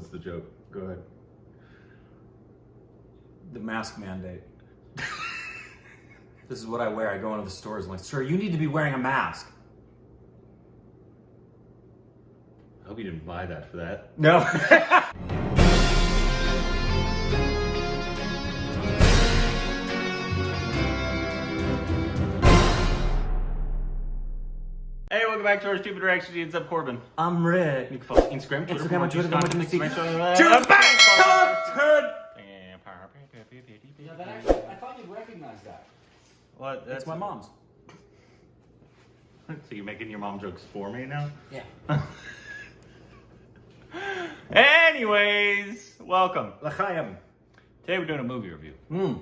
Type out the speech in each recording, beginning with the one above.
What's the joke? Go ahead. The mask mandate. This is what I wear. I go into the stores and like, sir, you need to be wearing a mask. I hope you didn't buy that for that. No. Hey, welcome back to our Stupid Reactions. It's up, Corbin. I'm Rick. You can follow Instagram, Twitter, Instagram, Twitter, Twitter, I thought you'd recognize that. What? That's my mom's. So you're making your mom jokes for me now? Yeah. Anyways, welcome. L'chaim. Today we're doing a movie review Mm.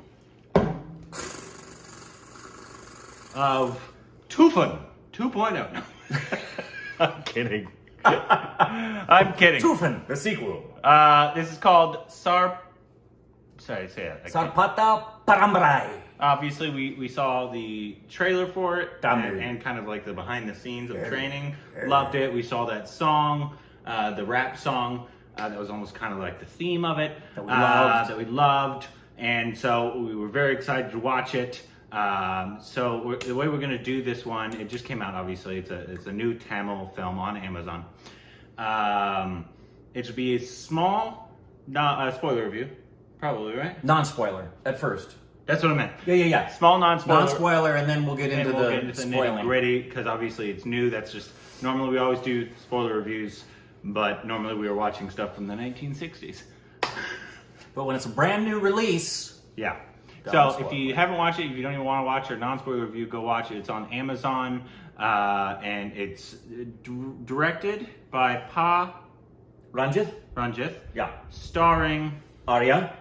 of Tufan 2.0. No. I'm kidding. I'm kidding. Tufan, the sequel. This is called Sorry, say it. Sarpatta Parambarai. Obviously, we saw the trailer for it Damn. and kind of like the behind the scenes of training. Loved it. We saw that song, the rap song. That was almost kind of like the theme of it. That we loved. And so we were very excited to watch it. So the way we're going to do this one, it just came out, obviously. It's a new Tamil film on Amazon. It should be a small, spoiler review. Probably, right? Non-spoiler, at first. That's what I meant. Yeah. Small non-spoiler. Non-spoiler, and then we'll get into the spoiling. Nitty-gritty, because obviously it's new. That's just, normally we always do spoiler reviews, but normally we were watching stuff from the 1960s. But when it's a brand new release... Yeah. So if you haven't watched it, if you don't even want to watch our non-spoiler review, go watch it. It's on Amazon, and it's directed by Ranjith. Yeah. Starring... Arya.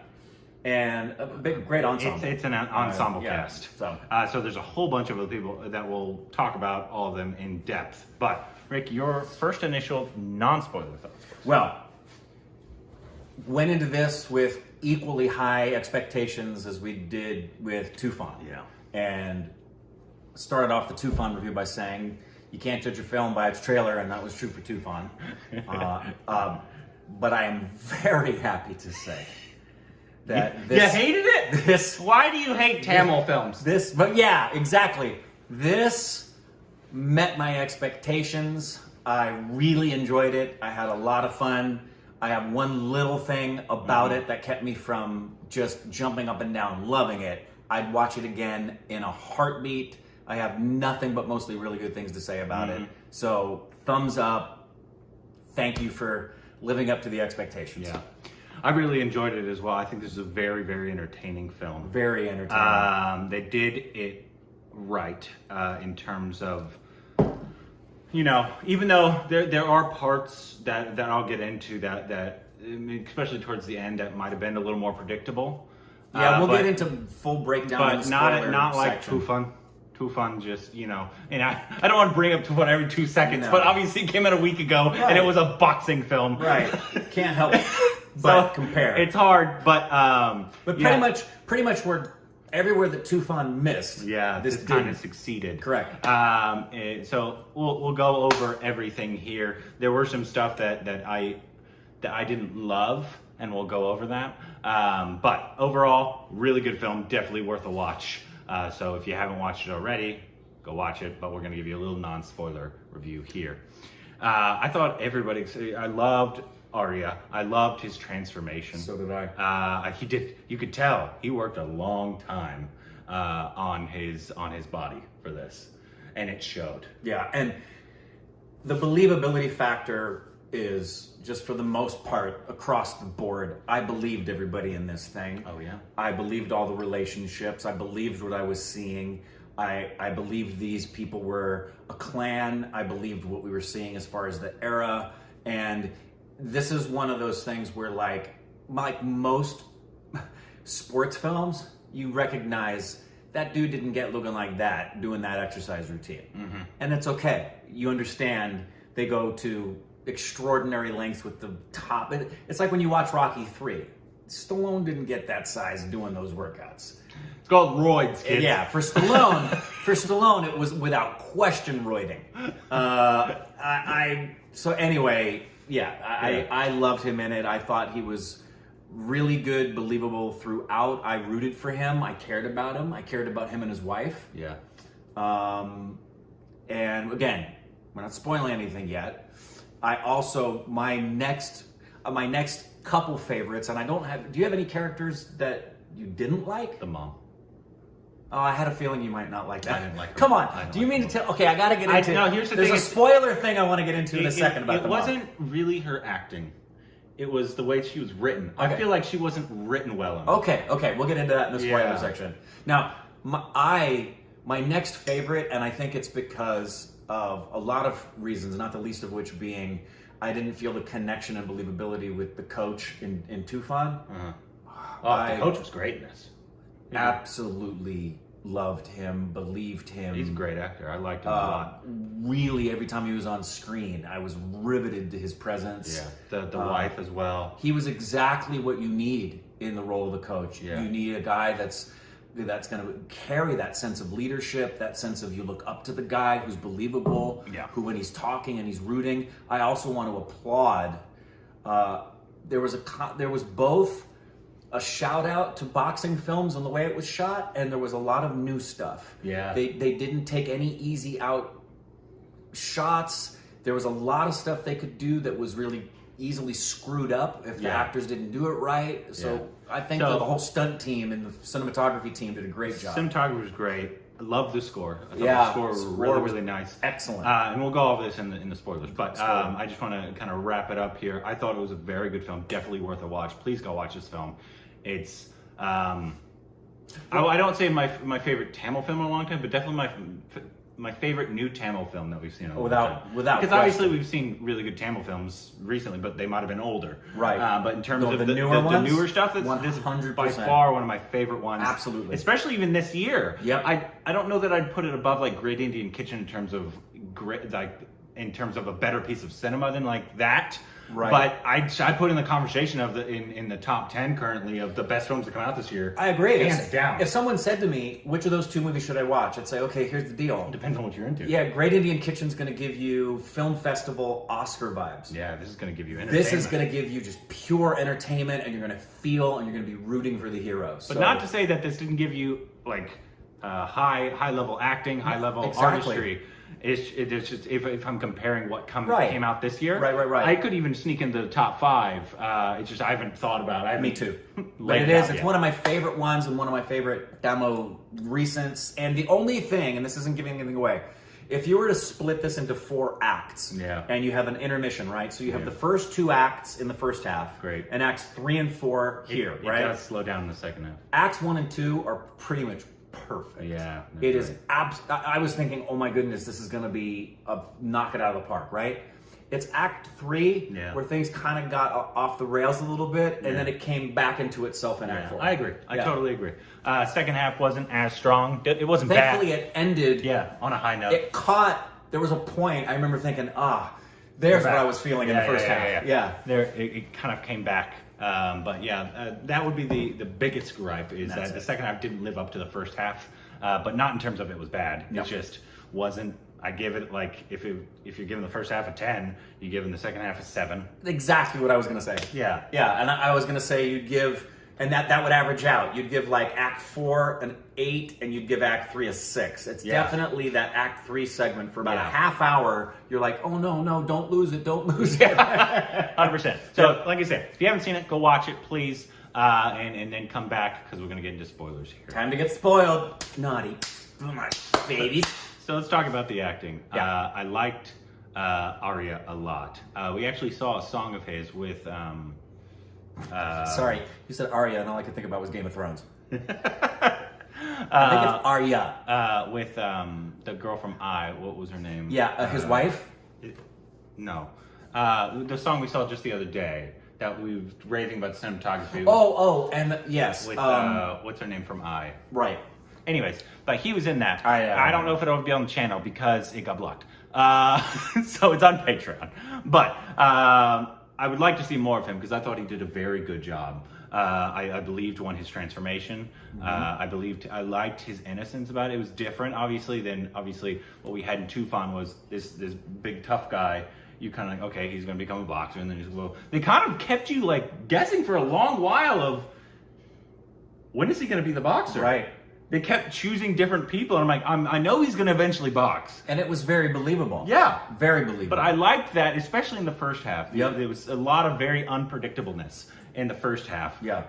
And a great ensemble. It's an ensemble cast. So there's a whole bunch of other people that will talk about all of them in depth. But Rick, your first initial non-spoiler thoughts. Well, went into this with equally high expectations as we did with Tufan. Yeah. And started off the Tufan review by saying you can't judge a film by its trailer, and that was true for Tufan. But I am very happy to say that this... You hated it? Why do you hate Tamil films? But yeah, exactly. This met my expectations. I really enjoyed it. I had a lot of fun. I have one little thing about it that kept me from just jumping up and down, loving it. I'd watch it again in a heartbeat. I have nothing but mostly really good things to say about it. So, thumbs up. Thank you for living up to the expectations. Yeah. I really enjoyed it as well. I think this is a very, very entertaining film. Very entertaining. They did it right in terms of, you know, even though there are parts that I'll get into that I mean, especially towards the end, that might have been a little more predictable. Yeah, we'll get into full breakdown. But not like Tufan. Tufan just, you know, and I don't want to bring up Tufan every 2 seconds, but obviously it came out a week ago, and it was a boxing film. Right. Can't help but compare. It's hard, but pretty much where everywhere that Tufan missed, this kind of succeeded. Correct. So we'll go over everything here. There were some stuff that I didn't love, and we'll go over that. But overall, really good film, definitely worth a watch. So if you haven't watched it already, go watch it, but we're going to give you a little non-spoiler review here. I thought I loved Arya. I loved his transformation. So did I. You could tell he worked a long time on his body for this, and it showed. Yeah, and the believability factor is just for the most part across the board. I believed everybody in this thing. Oh yeah. I believed all the relationships. I believed what I was seeing. I believed these people were a clan. I believed what we were seeing as far as the era. And this is one of those things where like most sports films, you recognize that dude didn't get looking like that doing that exercise routine. And it's okay. You understand they go to extraordinary lengths with the top. It's like when you watch Rocky 3. Stallone didn't get that size doing those workouts. It's called roids, kids. Yeah, for Stallone, it was without question roiding. So anyway, I loved him in it. I thought he was really good, believable throughout. I rooted for him. I cared about him. I cared about him and his wife. Yeah. And again, we're not spoiling anything yet. I also, my next couple favorites, and do you have any characters that you didn't like? The mom. Oh, I had a feeling you might not like that. I didn't like her. Come on. Do you mean to tell? Okay, I got to get into. No, here's the There's thing. a spoiler thing I want to get into in a second about the mom. It wasn't really her acting. It was the way she was written. Okay. I feel like she wasn't written well enough. Okay, we'll get into that in the spoiler Yeah. section. Now, my next favorite, and I think it's because of a lot of reasons, not the least of which being I didn't feel the connection and believability with the coach in Tufan. The coach was great in this. Absolutely loved him, believed him. He's a great actor. I liked him a lot. Really, every time he was on screen, I was riveted to his presence. Yeah, the wife as well. He was exactly what you need in the role of the coach. Yeah. You need a guy that's going to carry that sense of leadership, that sense of you look up to the guy who's believable, who when he's talking and he's rooting. I also want to applaud. There was both a shout out to boxing films and the way it was shot, and there was a lot of new stuff. Yeah. They didn't take any easy out shots. There was a lot of stuff they could do that was really easily screwed up if the actors didn't do it right. So I think the whole stunt team and the cinematography team did a great job. Cinematography was great. I love the score. I thought the score was really nice. Excellent. And we'll go over this in the spoilers. But I just want to kind of wrap it up here. I thought it was a very good film. Definitely worth a watch. Please go watch this film. It's I don't say my favorite Tamil film in a long time, but definitely my favorite new Tamil film that we've seen in a long time. Without because question. obviously we've seen really good Tamil films recently, but they might have been older. Right. But in terms of the newer stuff, this is 100%. by far one of my favorite ones. Absolutely. Especially even this year. Yep. I don't know that I'd put it above like Great Indian Kitchen in terms of a better piece of cinema than like that. Right. But I put in the conversation of in the top 10 currently of the best films that come out this year. I agree. Hands down. If someone said to me, which of those two movies should I watch? I'd say, okay, here's the deal. Depends on what you're into. Yeah, Great Indian Kitchen's going to give you film festival Oscar vibes. Yeah, this is going to give you entertainment. This is going to give you just pure entertainment, and you're going to feel, and you're going to be rooting for the heroes. But not to say that this didn't give you like high level acting, high level artistry. It's just if I'm comparing what came out this year, right. I could even sneak into the top 5. It's just I haven't thought about it. Me too. But it is. It's one of my favorite ones and one of my favorite demo recents. And the only thing, and this isn't giving anything away, if you were to split this into 4 acts, and you have an intermission, right? So you have the first 2 acts in the first half, great, and acts 3 and 4 here, right? It does slow down in the second half. Acts 1 and 2 are pretty much perfect. Yeah, it is. I was thinking, oh my goodness, this is going to be a knock it out of the park, right? It's Act 3 where things kind of got off the rails a little bit, and then it came back into itself in Act 4. I agree. I totally agree. Second half wasn't as strong. It wasn't Thankfully, bad. it ended. On a high note. It caught. There was a point. I remember thinking, there's what I was feeling in the first half. There, it kind of came back. But that would be the biggest gripe is that the second half didn't live up to the first half, but not in terms of it was bad. It just wasn't. I give it like if you're giving the first half a 10, you give the second half a 7. Exactly what I was going to say. Yeah, and I was going to say you'd give, and that would average out. You'd give like Act 4 an 8, and you'd give Act 3 a 6. It's definitely that Act 3 segment for about a half hour. You're like, oh no, don't lose it. 100%. So, like I said, if you haven't seen it, go watch it, please, and then come back because we're going to get into spoilers here. Time to get spoiled. Naughty. My babies. So let's talk about the acting. I liked Arya a lot. We actually saw a song of his with... Sorry, you said Arya, and all I could think about was Game of Thrones. I think it's Arya. With the girl from I. What was her name? His wife? No. The song we saw just the other day that we were raving about cinematography. And yes. With, what's her name from I? Right. Anyways, but he was in that. I don't know if it'll be on the channel because it got blocked. So it's on Patreon. But I would like to see more of him because I thought he did a very good job. I believed his transformation. I liked his innocence about it. It was different, obviously, than what we had in Tufan was this big tough guy, you kind of like, okay, he's going to become a boxer, and then he's well. They kind of kept you like guessing for a long while of when is he going to be the boxer? Right. They kept choosing different people, and I'm like, I know he's going to eventually box. And it was very believable. Yeah. Very believable. But I liked that, especially in the first half. Yep. There was a lot of very unpredictableness in the first half. Yeah.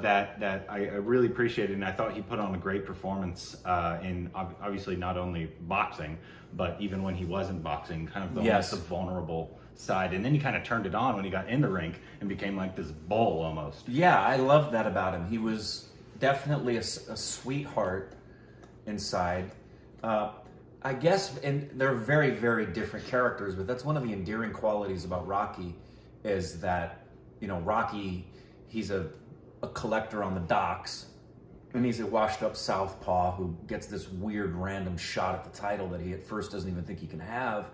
That I really appreciated, and I thought he put on a great performance in obviously not only boxing, but even when he wasn't boxing, kind of the almost vulnerable side. And then he kind of turned it on when he got in the rink and became like this bull almost. Yeah, I loved that about him. He was definitely a sweetheart inside. I guess, and they're very, very different characters, but that's one of the endearing qualities about Rocky is that, you know, Rocky, he's a collector on the docks, and he's a washed up southpaw who gets this weird random shot at the title that he at first doesn't even think he can have.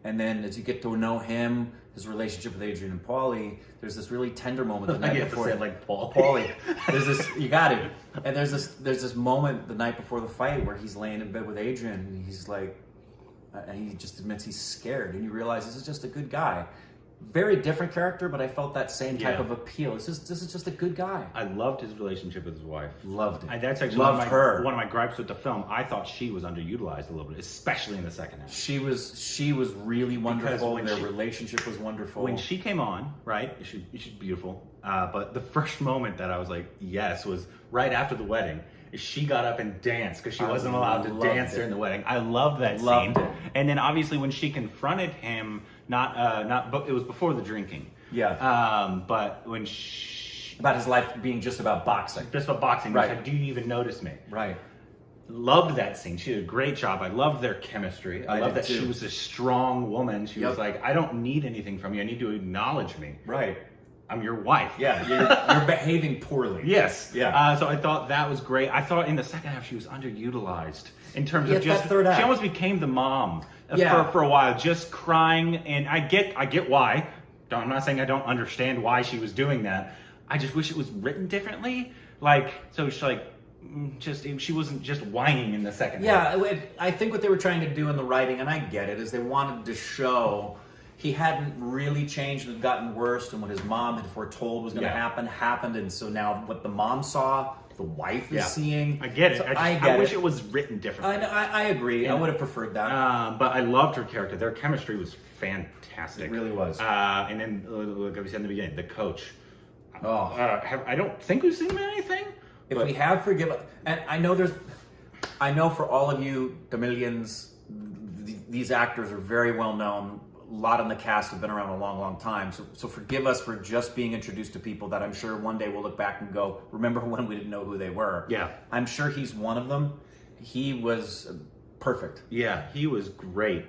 And then as you get to know him, his relationship with Adrian and Paulie, there's this really tender moment the night before. Like Paulie. There's this, you got it. And there's this moment the night before the fight where he's laying in bed with Adrian and he's like, and he just admits he's scared, and you realize this is just a good guy. Very different character, but I felt that same type of appeal. This is just a good guy. I loved his relationship with his wife. Loved it. That's actually one of my gripes with the film. I thought she was underutilized a little bit, especially in the second half. She was really wonderful. Their relationship was wonderful. When she came on, right? She's beautiful. But the first moment that I was like, yes, was right after the wedding. She got up and danced because she wasn't allowed to dance during the wedding. I loved that scene. And then obviously when she confronted him, but it was before the drinking. Yeah. But when about his life being just about boxing. Just about boxing. Right. Like, do you even notice me? Right. Loved that scene. She did a great job. I loved their chemistry. I loved that she was a strong woman. She was like, I don't need anything from you. I need to acknowledge me. Right. I'm your wife. Yeah, you're behaving poorly. Yes. Yeah. So I thought that was great. I thought in the second half she was underutilized in terms of just that third act. She almost became the mom for a while, just crying. And I get why. I'm not saying I don't understand why she was doing that. I just wish it was written differently. Like, so she's like, she wasn't just whining in the second half. Yeah, I think what they were trying to do in the writing, and I get it, is they wanted to show he hadn't really changed and had gotten worse, and what his mom had foretold was going to happen happened, and so now what the mom saw, the wife is seeing. I get it. So I wish it was written differently. I agree. I would have preferred that. But I loved her character. Their chemistry was fantastic. It really was. And then, like we said in the beginning, the coach. I don't think we've seen him in anything. If we have, forgive us. And I know for all of you, the millions, these actors are very well known. A lot in the cast have been around a long, long time. So forgive us for just being introduced to people that I'm sure one day we'll look back and go, remember when we didn't know who they were? Yeah. I'm sure he's one of them. He was perfect. Yeah, he was great.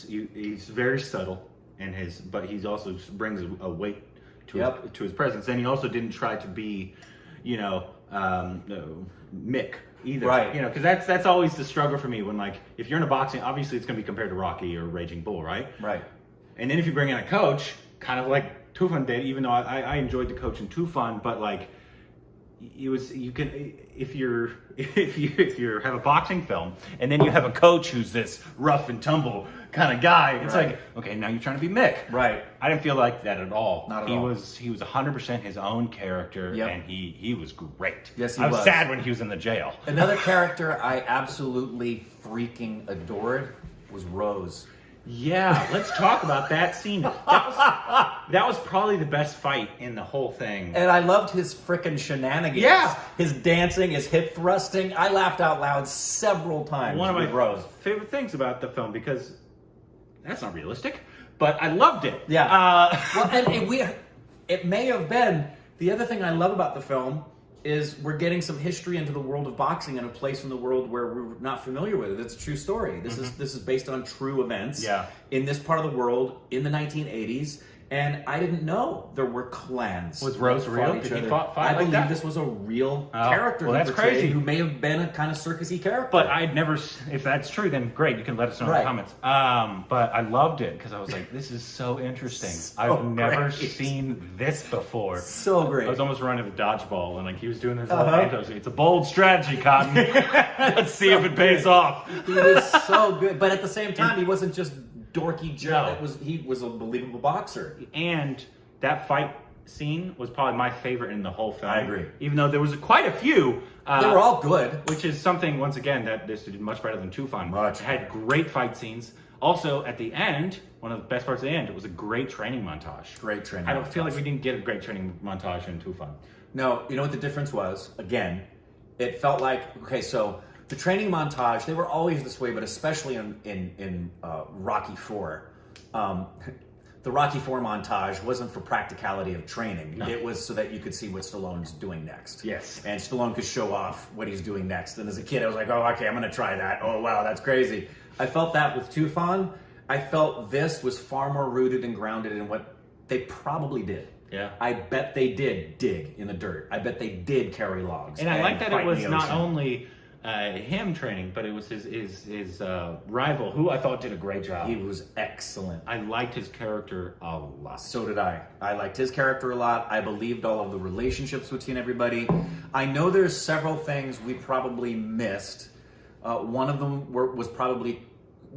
He's very subtle, but he also brings a weight to his presence. And he also didn't try to be, Mick either. Right. Because that's always the struggle for me when, like, if you're in a boxing, obviously it's going to be compared to Rocky or Raging Bull, right? Right. And then if you bring in a coach, kind of like Tufan did, even though I enjoyed the coach in Tufan, but like if you have a boxing film and then you have a coach who's this rough and tumble kind of guy, it's like, okay, now you're trying to be Mick. Right. I didn't feel like that at all. Not at all. He was 100% his own character, and he was great. Yes, I was sad when he was in the jail. Another character I absolutely freaking adored was Rose. Yeah, let's talk about that scene. That was probably the best fight in the whole thing. And I loved his frickin' shenanigans. Yeah. His dancing, his hip thrusting. I laughed out loud several times. One of my favorite things about the film, because that's not realistic, but I loved it. Yeah. It may have been. The other thing I love about the film is we're getting some history into the world of boxing and a place in the world where we're not familiar with it. It's a true story. This is based on true events in this part of the world in the 1980s. And I didn't know there were clans. Was Rose real? Did he fight I like believe that? this was a real character. Well, that's crazy. Who may have been a kind of circusy character. But I'd never, if that's true, then great, you can let us know in the comments. But I loved it because I was like, this is so interesting. I've never seen this before. So great. I was almost running a dodgeball and like he was doing this little antos. It's a bold strategy, Cotton. Let's see if it pays off. He was so good. But at the same time, he wasn't just dorky jerk. He was a believable boxer. And that fight scene was probably my favorite in the whole film. I agree. Even though there was quite a few. They were all good. Which is something, once again, that this did much better than Tufan. Much. It had great fight scenes. Also, at the end, one of the best parts of the end, it was a great training montage. Great training I don't montage. feel like we didn't get a great training montage in Tufan. No, you know what the difference was? Again, it felt like, okay, so the training montage, they were always this way, but especially in Rocky IV. The Rocky IV montage wasn't for practicality of training. No. It was so that you could see what Stallone's doing next. Yes. And Stallone could show off what he's doing next. And as a kid, I was like, oh, okay, I'm going to try that. Oh, wow, that's crazy. I felt that with Tufan. I felt this was far more rooted and grounded in what they probably did. Yeah. I bet they did dig in the dirt. I bet they did carry logs. And I like that it was not ocean. only him training, but it was his rival, who I thought did a great job. He was excellent. I liked his character a lot. So did I. I liked his character a lot. I believed all of the relationships between everybody. I know there's several things we probably missed. One of them was probably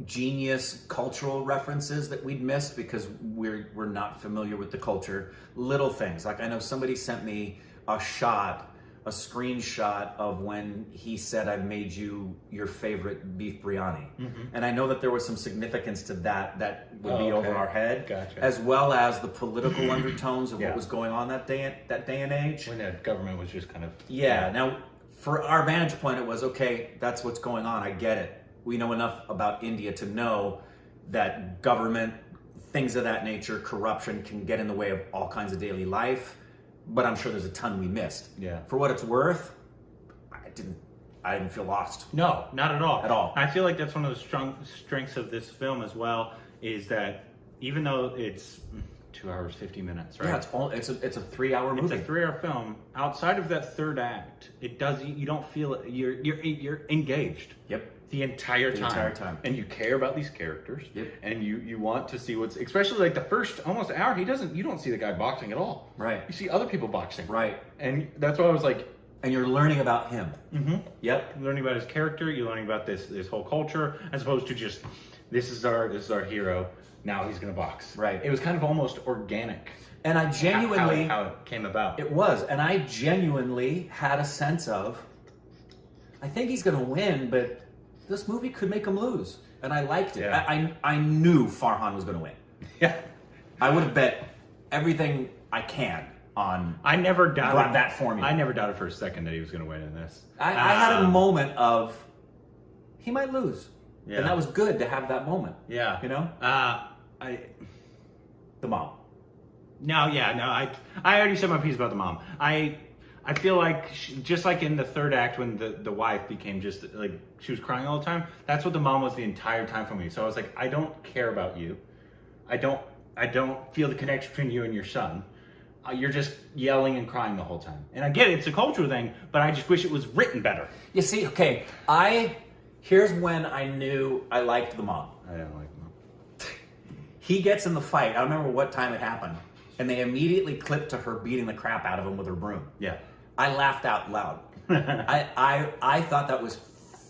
genius cultural references that we'd missed because we're not familiar with the culture. Little things. Like I know somebody sent me a screenshot of when he said, "I've made you your favorite beef biryani." Mm-hmm. And I know that there was some significance to that would be over our head. Gotcha. As well as the political undertones of what was going on that day and age. When the government was just kind of... Yeah. Now, for our vantage point, it was, okay, that's what's going on. I get it. We know enough about India to know that government, things of that nature, corruption can get in the way of all kinds of daily life. But I'm sure there's a ton we missed. Yeah. For what it's worth, I didn't feel lost. No, not at all. At all. I feel like that's one of the strengths of this film as well, is that even though it's 2 hours 50 minutes, right? Yeah, it's a 3-hour movie. It's a 3-hour film. Outside of that third act, you don't feel it. You're engaged. Yep. The entire time. And you care about these characters. Yep. And you want to see what's, especially like the first almost hour, you don't see the guy boxing at all. Right. You see other people boxing. Right. And that's why I was like, and you're learning about him. Mm-hmm. Yep. You're learning about his character, you're learning about this whole culture, as opposed to just this is our hero, now he's gonna box. Right. It was kind of almost organic. And I genuinely how it came about. It was, and I genuinely had a sense of, I think he's gonna win, but this movie could make him lose, and I liked it. Yeah. I knew Farhan was going to win. Yeah, I would have bet everything I can on. I never doubted that formula. I never doubted for a second that he was going to win in this. I had a moment of he might lose, yeah. And that was good to have that moment. Yeah, you know. The mom. I already said my piece about the mom. I feel like just like in the third act when the wife became just like she was crying all the time, that's what the mom was the entire time for me. So I was like, I don't care about you. I don't feel the connection between you and your son. You're just yelling and crying the whole time. And I get it, it's a cultural thing, but I just wish it was written better. You see, okay, here's when I knew I liked the mom. I don't like the mom. He gets in the fight. I don't remember what time it happened. And they immediately clipped to her beating the crap out of him with her broom. Yeah. I laughed out loud. I thought that was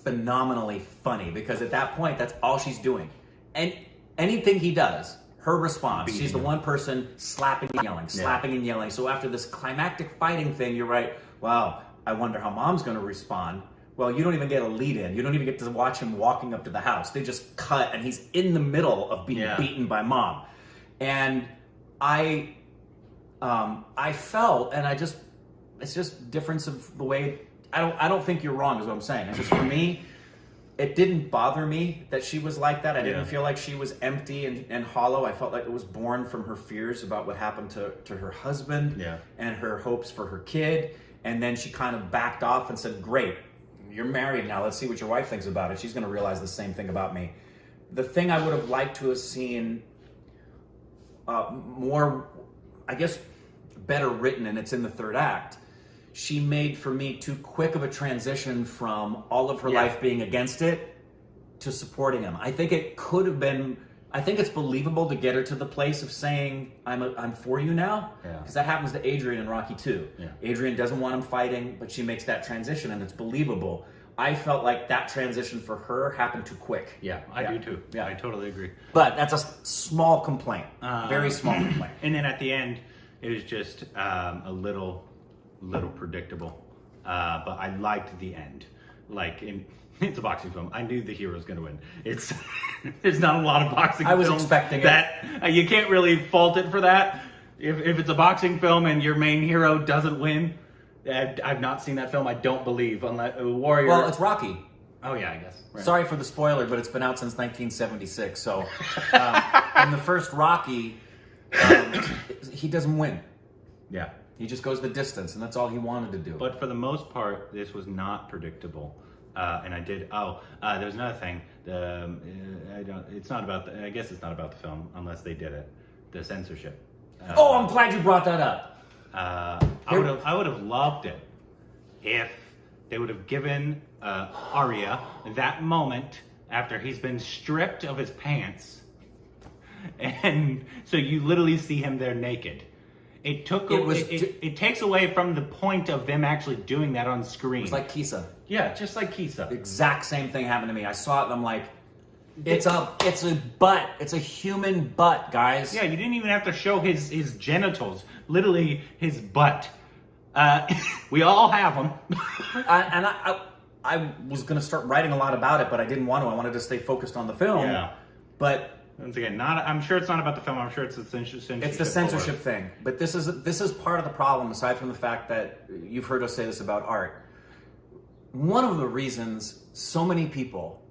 phenomenally funny because at that point, that's all she's doing. And anything he does, her response, she's the one person slapping and yelling, So after this climactic fighting thing, you're right, wow, I wonder how mom's going to respond. Well, you don't even get a lead in. You don't even get to watch him walking up to the house. They just cut and he's in the middle of being beaten by mom. And I felt, and it's just difference of the way. I don't think you're wrong is what I'm saying. It's just for me, it didn't bother me that she was like that. I didn't feel like she was empty and hollow. I felt like it was born from her fears about what happened to her husband and her hopes for her kid. And then she kind of backed off and said, great, you're married now. Let's see what your wife thinks about it. She's going to realize the same thing about me. The thing I would have liked to have seen more, I guess, better written, and it's in the third act. She made for me too quick of a transition from all of her life being against it to supporting him. I think it could have been. I think it's believable to get her to the place of saying, "I'm for you now," because that happens to Adrian in Rocky 2. Yeah. Adrian doesn't want him fighting, but she makes that transition, and it's believable. I felt like that transition for her happened too quick. Yeah, I do too. Yeah. I totally agree. But that's a small complaint. Very small complaint. And then at the end, it was just a little predictable. But I liked the end. Like, it's a boxing film. I knew the hero's going to win. It's there's not a lot of boxing films. I was expecting that. You can't really fault it for that. If it's a boxing film and your main hero doesn't win, I've not seen that film. I don't believe unless Warrior. Well, it's Rocky. Oh yeah, I guess. Right. Sorry for the spoiler, but it's been out since 1976. So, in the first Rocky, he doesn't win. Yeah. He just goes the distance, and that's all he wanted to do. But for the most part, this was not predictable. And I did. There's another thing. It's not about. I guess it's not about the film unless they did it. The censorship. I'm glad you brought that up. I would have loved it if they would have given Arya that moment after he's been stripped of his pants, and so you literally see him there naked. It takes away from the point of them actually doing that on screen. It's like Kisa. Yeah, just like Kisa. The exact same thing happened to me. I saw it and I'm like, it's a butt. It's a human butt, guys. Yeah, you didn't even have to show his genitals. Literally his butt. We all have them. I was going to start writing a lot about it, but I didn't want to. I wanted to stay focused on the film. Yeah. But once again, I'm sure it's not about the film. I'm sure it's the censorship. It's the censorship thing. But this is part of the problem, aside from the fact that you've heard us say this about art. One of the reasons so many people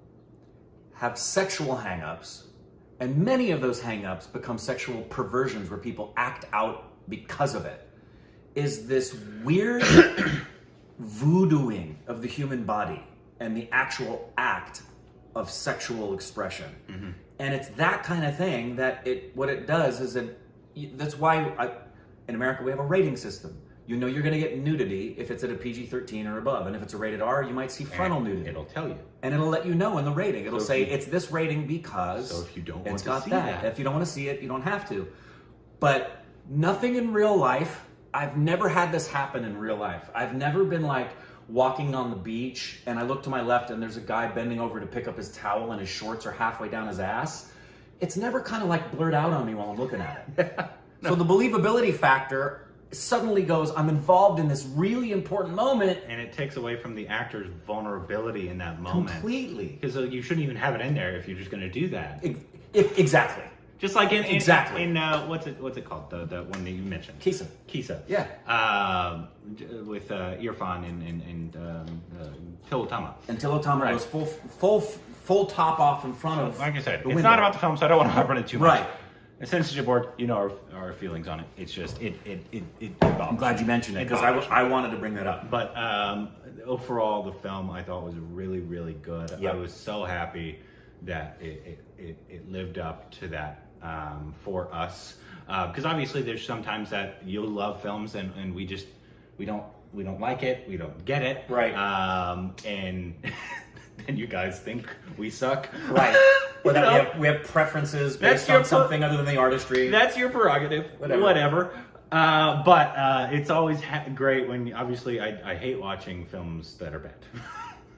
have sexual hang-ups, and many of those hang-ups become sexual perversions where people act out because of it, is this weird voodooing of the human body and the actual act of sexual expression. Mm-hmm. And it's that kind of thing that what it does is that's why in America we have a rating system. You know you're going to get nudity if it's at a PG-13 or above. And if it's a rated R, you might see frontal nudity. It'll tell you. And it'll let you know in the rating. It'll say it's this rating because so if you don't want it's to got see that. that. If you don't want to see it, you don't have to. But nothing in real life, I've never had this happen in real life. I've never been like walking on the beach and I look to my left and there's a guy bending over to pick up his towel and his shorts are halfway down his ass. It's never kind of like blurred out on me while I'm looking at it. No. So the believability factor suddenly goes, I'm involved in this really important moment. And it takes away from the actor's vulnerability in that moment. Completely. Because you shouldn't even have it in there if you're just going to do that. Exactly. Just like in what's it called? The one that you mentioned. Kisa. Yeah. With Irfan and Tilotama. And Tilotama goes full top off in front of. Like I said, it's not about the film, so I don't want to harp on it too much. Right. The censorship board, you know our feelings on it. It's just it I'm glad you mentioned it because I wanted to bring that up. But overall, the film I thought was really, really good. Yep. I was so happy that it lived up to that for us. Because obviously, there's sometimes that you'll love films and we don't like it, we don't get it, right? And then you guys think we suck, right? Or that we have preferences based on something other than the artistry. That's your prerogative. Whatever. But it's always great when, obviously, I hate watching films that are bad.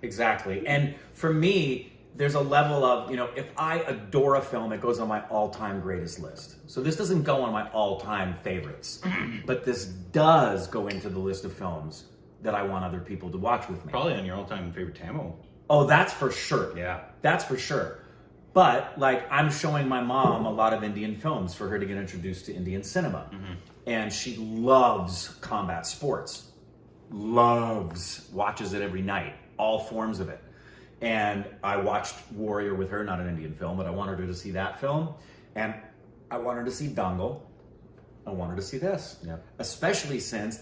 Exactly. And for me, there's a level of, if I adore a film, it goes on my all-time greatest list. So this doesn't go on my all-time favorites. But this does go into the list of films that I want other people to watch with me. Probably on your all-time favorite Tamil. Oh, that's for sure. Yeah. That's for sure. But, I'm showing my mom a lot of Indian films for her to get introduced to Indian cinema. Mm-hmm. And she loves combat sports. Watches it every night. All forms of it. And I watched Warrior with her, not an Indian film, but I wanted her to see that film. And I wanted her to see Dangal. I wanted to see this. Yeah. Especially since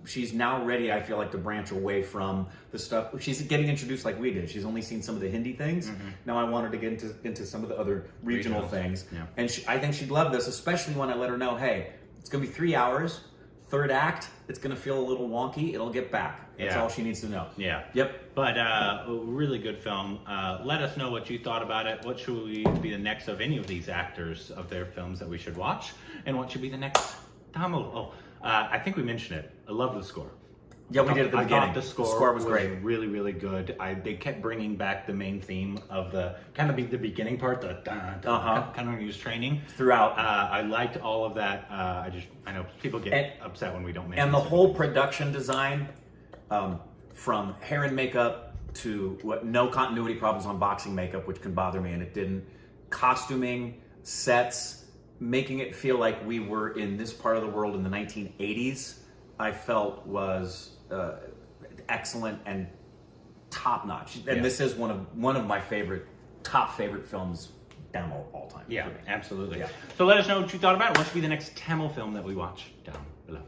she's now ready, I feel like, to branch away from the stuff. She's getting introduced like we did. She's only seen some of the Hindi things. Mm-hmm. Now I want her to get into some of the other regional things. Yeah. And I think she'd love this, especially when I let her know, hey, it's going to be 3 hours. Third act, it's going to feel a little wonky. It'll get back. That's all she needs to know. Yeah. Yep. But a really good film. Let us know what you thought about it. What should be the next of any of these actors of their films that we should watch? And what should be the next Tamil? I think we mentioned it. I love the score. Yeah, we did at the I beginning. thought the score was great, really, really good. They kept bringing back the main theme of the the beginning part, the kind of when he was training Throughout. I liked all of that. I know people get upset when we don't mention. And the whole production design, from hair and makeup to no continuity problems on boxing makeup, which can bother me, and it didn't. Costuming, sets, making it feel like we were in this part of the world in the 1980s, I felt was excellent and top notch. And this is one of my top favorite films down all time. Yeah, absolutely. Yeah. So let us know what you thought about it. What should be the next Tamil film that we watch down below?